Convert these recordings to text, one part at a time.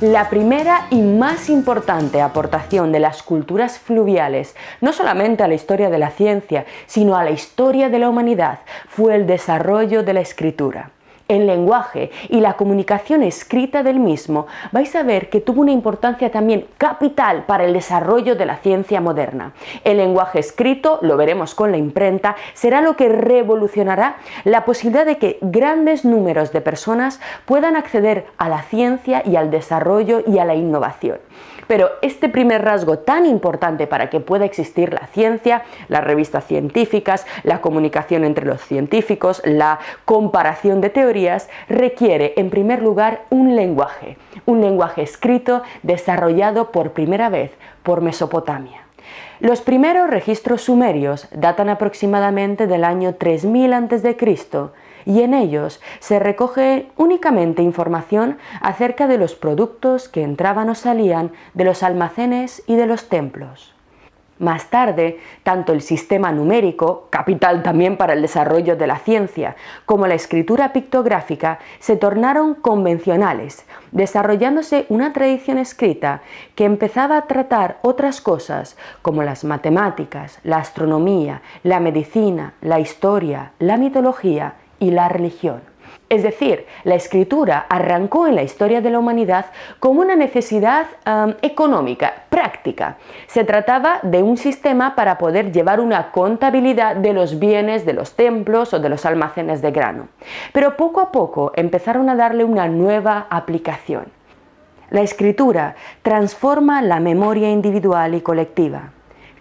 La primera y más importante aportación de las culturas fluviales, no solamente a la historia de la ciencia, sino a la historia de la humanidad, fue el desarrollo de la escritura. El lenguaje y la comunicación escrita del mismo vais a ver que tuvo una importancia también capital para el desarrollo de la ciencia moderna. El lenguaje escrito, lo veremos con la imprenta, será lo que revolucionará la posibilidad de que grandes números de personas puedan acceder a la ciencia y al desarrollo y a la innovación. Pero este primer rasgo tan importante para que pueda existir la ciencia, las revistas científicas, la comunicación entre los científicos, la comparación de teorías, requiere en primer lugar un lenguaje escrito desarrollado por primera vez por Mesopotamia. Los primeros registros sumerios datan aproximadamente del año 3000 a.C. y en ellos se recoge únicamente información acerca de los productos que entraban o salían de los almacenes y de los templos. Más tarde, tanto el sistema numérico, capital también para el desarrollo de la ciencia, como la escritura pictográfica se tornaron convencionales, desarrollándose una tradición escrita que empezaba a tratar otras cosas como las matemáticas, la astronomía, la medicina, la historia, la mitología y la religión. Es decir, la escritura arrancó en la historia de la humanidad como una necesidad económica, práctica. Se trataba de un sistema para poder llevar una contabilidad de los bienes de los templos o de los almacenes de grano. Pero poco a poco empezaron a darle una nueva aplicación. La escritura transforma la memoria individual y colectiva.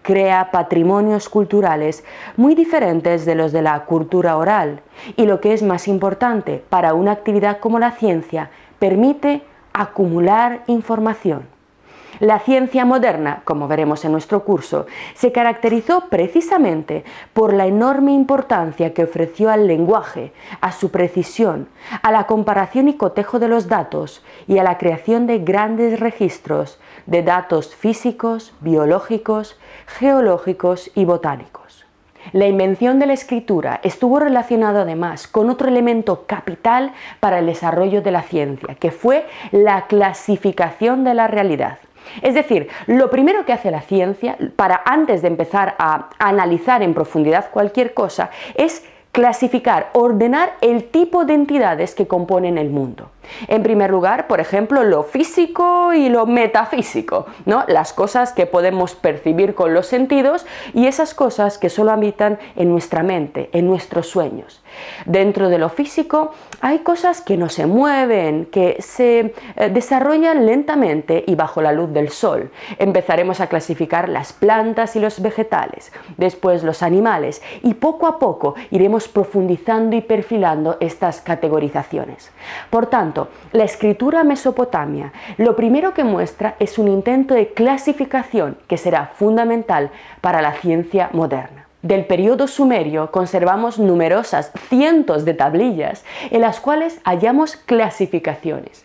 Crea patrimonios culturales muy diferentes de los de la cultura oral y, lo que es más importante para una actividad como la ciencia, permite acumular información. La ciencia moderna, como veremos en nuestro curso, se caracterizó precisamente por la enorme importancia que ofreció al lenguaje, a su precisión, a la comparación y cotejo de los datos y a la creación de grandes registros de datos físicos, biológicos, geológicos y botánicos. La invención de la escritura estuvo relacionada además con otro elemento capital para el desarrollo de la ciencia, que fue la clasificación de la realidad. Es decir, lo primero que hace la ciencia, antes de empezar a analizar en profundidad cualquier cosa, es clasificar, ordenar el tipo de entidades que componen el mundo. En primer lugar, por ejemplo, lo físico y lo metafísico, ¿no? Las cosas que podemos percibir con los sentidos y esas cosas que solo habitan en nuestra mente, en nuestros sueños. Dentro de lo físico hay cosas que no se mueven, que se desarrollan lentamente y bajo la luz del sol. Empezaremos a clasificar las plantas y los vegetales, después los animales, y poco a poco iremos profundizando y perfilando estas categorizaciones. Por tanto, la escritura mesopotamia lo primero que muestra es un intento de clasificación que será fundamental para la ciencia moderna. Del periodo sumerio conservamos numerosas cientos de tablillas en las cuales hallamos clasificaciones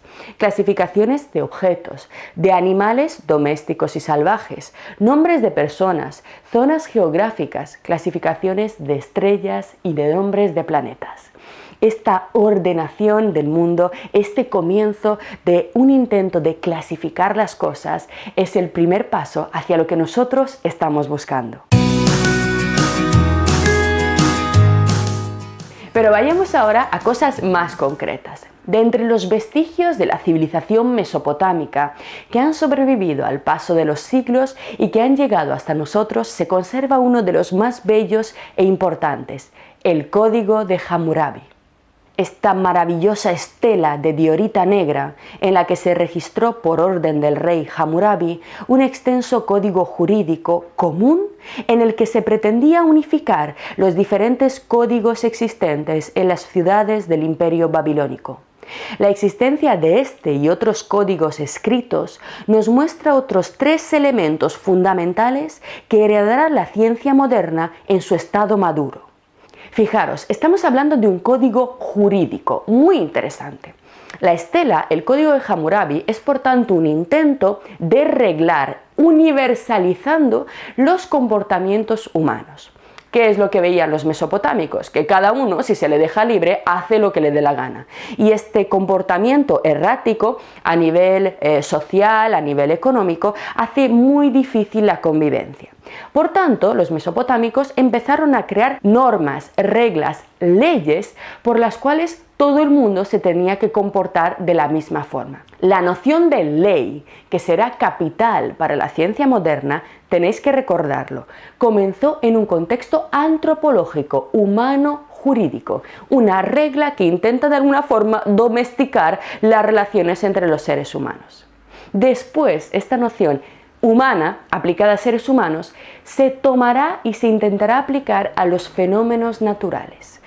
de objetos, de animales domésticos y salvajes, nombres de personas, zonas geográficas, clasificaciones de estrellas y de nombres de planetas. Esta ordenación del mundo, este comienzo de un intento de clasificar las cosas, es el primer paso hacia lo que nosotros estamos buscando. Pero vayamos ahora a cosas más concretas. De entre los vestigios de la civilización mesopotámica que han sobrevivido al paso de los siglos y que han llegado hasta nosotros, se conserva uno de los más bellos e importantes, el Código de Hammurabi. Esta maravillosa estela de diorita negra en la que se registró por orden del rey Hammurabi un extenso código jurídico común en el que se pretendía unificar los diferentes códigos existentes en las ciudades del Imperio Babilónico. La existencia de este y otros códigos escritos nos muestra otros tres elementos fundamentales que heredará la ciencia moderna en su estado maduro. Fijaros, estamos hablando de un código jurídico muy interesante. La estela, el código de Hammurabi, es por tanto un intento de reglar, universalizando los comportamientos humanos. ¿Qué es lo que veían los mesopotámicos? Que cada uno, si se le deja libre, hace lo que le dé la gana. Y este comportamiento errático a nivel social, a nivel económico, hace muy difícil la convivencia. Por tanto, los mesopotámicos empezaron a crear normas, reglas, leyes por las cuales todo el mundo se tenía que comportar de la misma forma. La noción de ley, que será capital para la ciencia moderna, tenéis que recordarlo, comenzó en un contexto antropológico, humano, jurídico, una regla que intenta de alguna forma domesticar las relaciones entre los seres humanos. Después, esta noción humana, aplicada a seres humanos, se tomará y se intentará aplicar a los fenómenos naturales.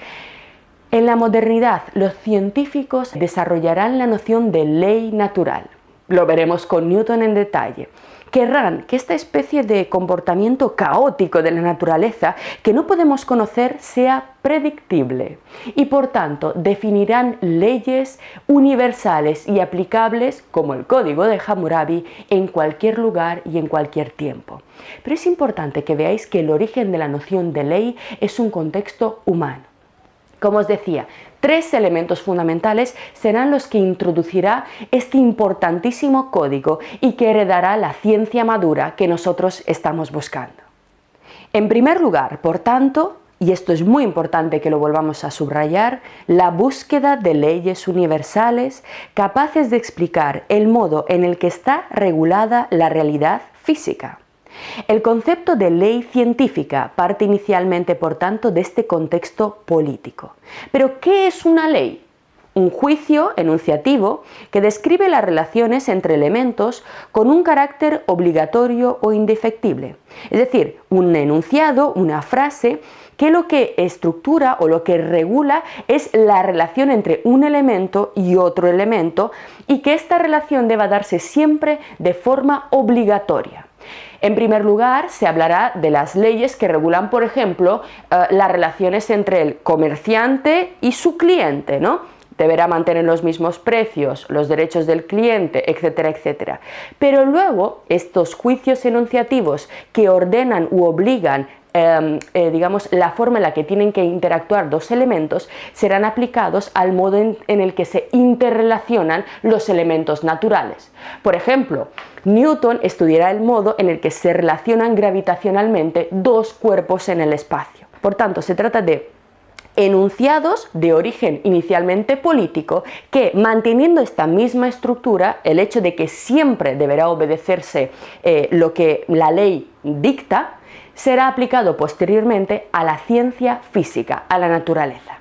En la modernidad, los científicos desarrollarán la noción de ley natural. Lo veremos con Newton en detalle. Querrán que esta especie de comportamiento caótico de la naturaleza que no podemos conocer sea predictible y por tanto definirán leyes universales y aplicables como el Código de Hammurabi en cualquier lugar y en cualquier tiempo. Pero es importante que veáis que el origen de la noción de ley es un contexto humano. Como os decía, 3 elementos fundamentales serán los que introducirá este importantísimo código y que heredará la ciencia madura que nosotros estamos buscando. En primer lugar, por tanto, y esto es muy importante que lo volvamos a subrayar, la búsqueda de leyes universales capaces de explicar el modo en el que está regulada la realidad física. El concepto de ley científica parte inicialmente, por tanto, de este contexto político. ¿Pero qué es una ley? Un juicio enunciativo que describe las relaciones entre elementos con un carácter obligatorio o indefectible. Es decir, un enunciado, una frase, que lo que estructura o lo que regula es la relación entre un elemento y otro elemento y que esta relación deba darse siempre de forma obligatoria. En primer lugar, se hablará de las leyes que regulan, por ejemplo, las relaciones entre el comerciante y su cliente, ¿no? Deberá mantener los mismos precios, los derechos del cliente, etcétera, etcétera. Pero luego, estos juicios enunciativos que ordenan u obligan digamos, la forma en la que tienen que interactuar dos elementos serán aplicados al modo en el que se interrelacionan los elementos naturales. Por ejemplo, Newton estudiará el modo en el que se relacionan gravitacionalmente dos cuerpos en el espacio. Por tanto, se trata de enunciados de origen inicialmente político que, manteniendo esta misma estructura, el hecho de que siempre deberá obedecerse lo que la ley dicta, será aplicado posteriormente a la ciencia física, a la naturaleza.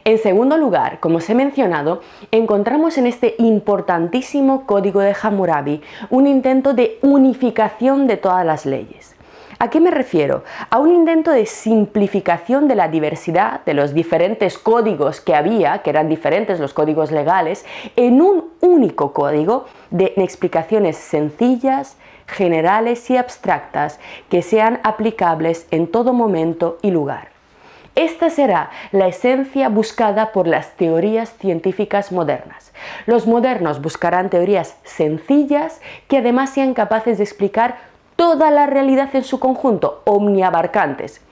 En segundo lugar, como os he mencionado, encontramos en este importantísimo Código de Hammurabi un intento de unificación de todas las leyes. ¿A qué me refiero? A un intento de simplificación de la diversidad de los diferentes códigos que había, que eran diferentes los códigos legales, en un único código de explicaciones sencillas, generales y abstractas que sean aplicables en todo momento y lugar. Esta será la esencia buscada por las teorías científicas modernas. Los modernos buscarán teorías sencillas que además sean capaces de explicar toda la realidad en su conjunto, omniabarcantes.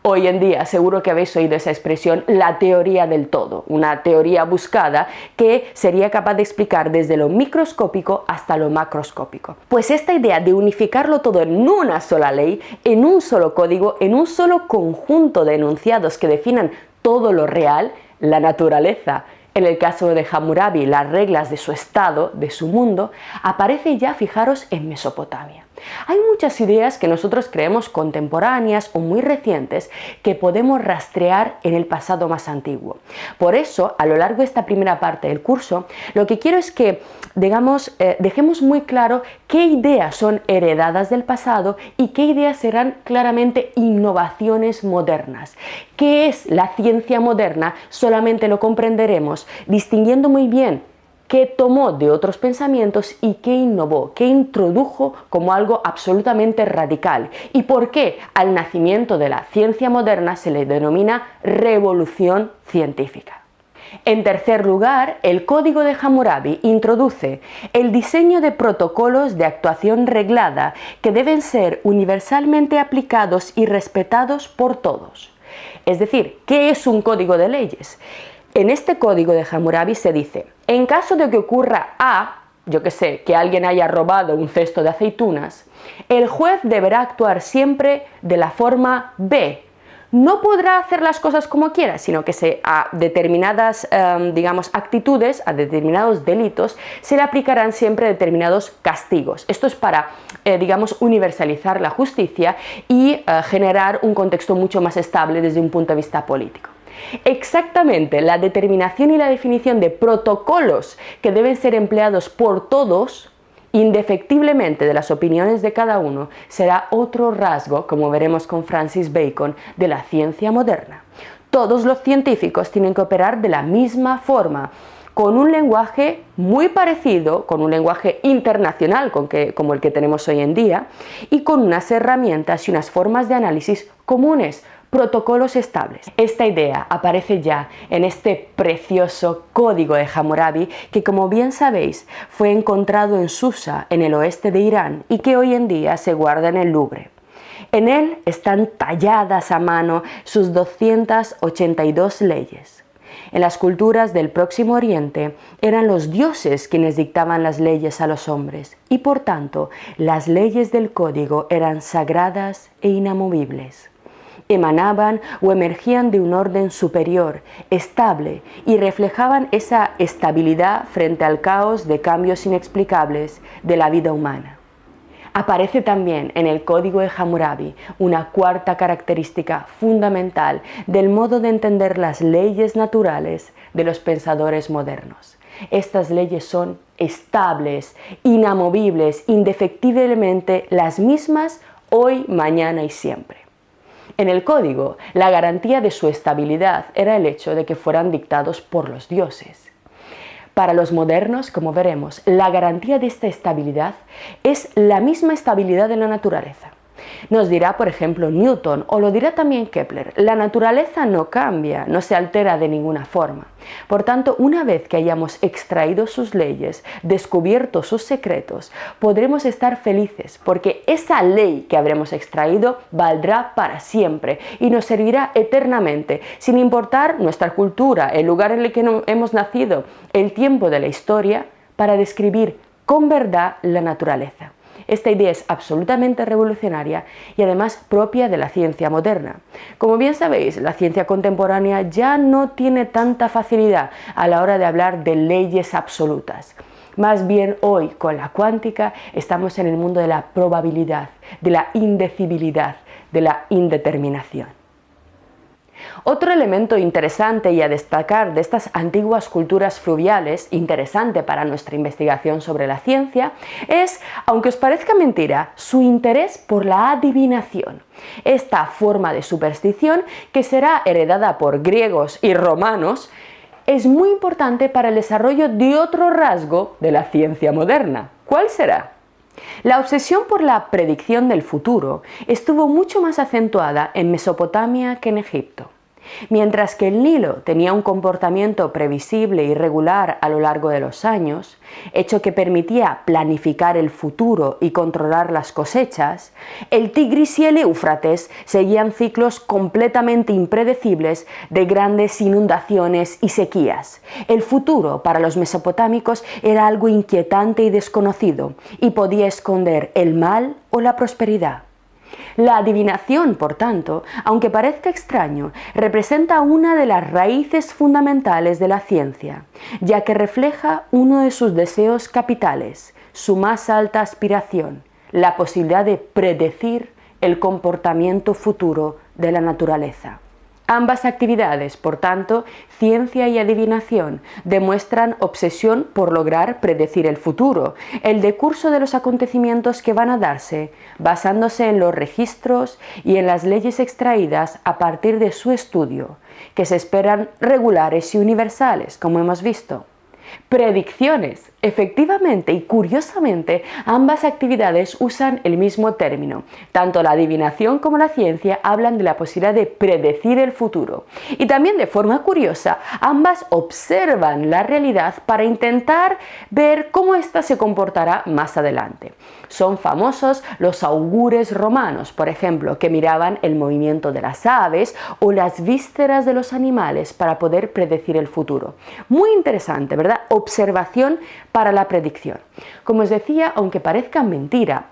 Hoy en día seguro que habéis oído esa expresión, la teoría del todo, una teoría buscada que sería capaz de explicar desde lo microscópico hasta lo macroscópico. Pues esta idea de unificarlo todo en una sola ley, en un solo código, en un solo conjunto de enunciados que definan todo lo real, la naturaleza, en el caso de Hammurabi, las reglas de su estado, de su mundo, aparece ya, fijaros, en Mesopotamia. Hay muchas ideas que nosotros creemos contemporáneas o muy recientes que podemos rastrear en el pasado más antiguo. Por eso, a lo largo de esta primera parte del curso, lo que quiero es que, digamos, dejemos muy claro qué ideas son heredadas del pasado y qué ideas serán claramente innovaciones modernas. ¿Qué es la ciencia moderna? Solamente lo comprenderemos distinguiendo muy bien qué tomó de otros pensamientos y qué innovó, qué introdujo como algo absolutamente radical y por qué al nacimiento de la ciencia moderna se le denomina revolución científica. En tercer lugar, el Código de Hammurabi introduce el diseño de protocolos de actuación reglada que deben ser universalmente aplicados y respetados por todos. Es decir, ¿qué es un código de leyes? En este Código de Hammurabi se dice, en caso de que ocurra A, yo que sé, que alguien haya robado un cesto de aceitunas, el juez deberá actuar siempre de la forma B. No podrá hacer las cosas como quiera, sino que a determinadas, actitudes, a determinados delitos, se le aplicarán siempre determinados castigos. Esto es para, universalizar la justicia y generar un contexto mucho más estable desde un punto de vista político. Exactamente, la determinación y la definición de protocolos que deben ser empleados por todos, indefectiblemente de las opiniones de cada uno, será otro rasgo, como veremos con Francis Bacon, de la ciencia moderna. Todos los científicos tienen que operar de la misma forma, con un lenguaje muy parecido, con un lenguaje internacional como el que tenemos hoy en día, y con unas herramientas y unas formas de análisis comunes, protocolos estables. Esta idea aparece ya en este precioso Código de Hammurabi que, como bien sabéis, fue encontrado en Susa, en el oeste de Irán, y que hoy en día se guarda en el Louvre. En él están talladas a mano sus 282 leyes. En las culturas del Próximo Oriente eran los dioses quienes dictaban las leyes a los hombres y, por tanto, las leyes del código eran sagradas e inamovibles. Emanaban o emergían de un orden superior, estable, y reflejaban esa estabilidad frente al caos de cambios inexplicables de la vida humana. Aparece también en el Código de Hammurabi una cuarta característica fundamental del modo de entender las leyes naturales de los pensadores modernos. Estas leyes son estables, inamovibles, indefectiblemente las mismas hoy, mañana y siempre. En el código, la garantía de su estabilidad era el hecho de que fueran dictados por los dioses. Para los modernos, como veremos, la garantía de esta estabilidad es la misma estabilidad de la naturaleza. Nos dirá, por ejemplo, Newton, o lo dirá también Kepler, la naturaleza no cambia, no se altera de ninguna forma. Por tanto, una vez que hayamos extraído sus leyes, descubierto sus secretos, podremos estar felices, porque esa ley que habremos extraído valdrá para siempre y nos servirá eternamente, sin importar nuestra cultura, el lugar en el que hemos nacido, el tiempo de la historia, para describir con verdad la naturaleza. Esta idea es absolutamente revolucionaria y además propia de la ciencia moderna. Como bien sabéis, la ciencia contemporánea ya no tiene tanta facilidad a la hora de hablar de leyes absolutas. Más bien hoy, con la cuántica, estamos en el mundo de la probabilidad, de la indecibilidad, de la indeterminación. Otro elemento interesante y a destacar de estas antiguas culturas fluviales, interesante para nuestra investigación sobre la ciencia, es, aunque os parezca mentira, su interés por la adivinación. Esta forma de superstición, que será heredada por griegos y romanos, es muy importante para el desarrollo de otro rasgo de la ciencia moderna. ¿Cuál será? La obsesión por la predicción del futuro estuvo mucho más acentuada en Mesopotamia que en Egipto. Mientras que el Nilo tenía un comportamiento previsible y regular a lo largo de los años, hecho que permitía planificar el futuro y controlar las cosechas, el Tigris y el Éufrates seguían ciclos completamente impredecibles de grandes inundaciones y sequías. El futuro para los mesopotámicos era algo inquietante y desconocido, y podía esconder el mal o la prosperidad. La adivinación, por tanto, aunque parezca extraño, representa una de las raíces fundamentales de la ciencia, ya que refleja uno de sus deseos capitales, su más alta aspiración, la posibilidad de predecir el comportamiento futuro de la naturaleza. Ambas actividades, por tanto, ciencia y adivinación, demuestran obsesión por lograr predecir el futuro, el decurso de los acontecimientos que van a darse, basándose en los registros y en las leyes extraídas a partir de su estudio, que se esperan regulares y universales, como hemos visto. Predicciones. Efectivamente y curiosamente, ambas actividades usan el mismo término. Tanto la adivinación como la ciencia hablan de la posibilidad de predecir el futuro. Y también de forma curiosa, ambas observan la realidad para intentar ver cómo ésta se comportará más adelante. Son famosos los augures romanos, por ejemplo, que miraban el movimiento de las aves o las vísceras de los animales para poder predecir el futuro. Muy interesante, ¿verdad? Observación para la predicción. Como os decía, aunque parezca mentira,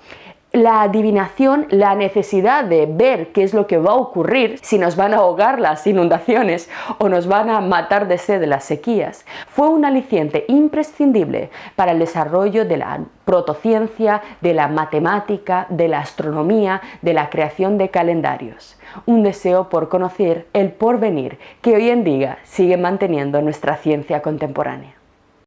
la adivinación, la necesidad de ver qué es lo que va a ocurrir, si nos van a ahogar las inundaciones o nos van a matar de sed las sequías, fue un aliciente imprescindible para el desarrollo de la protociencia, de la matemática, de la astronomía, de la creación de calendarios. Un deseo por conocer el porvenir que hoy en día sigue manteniendo nuestra ciencia contemporánea.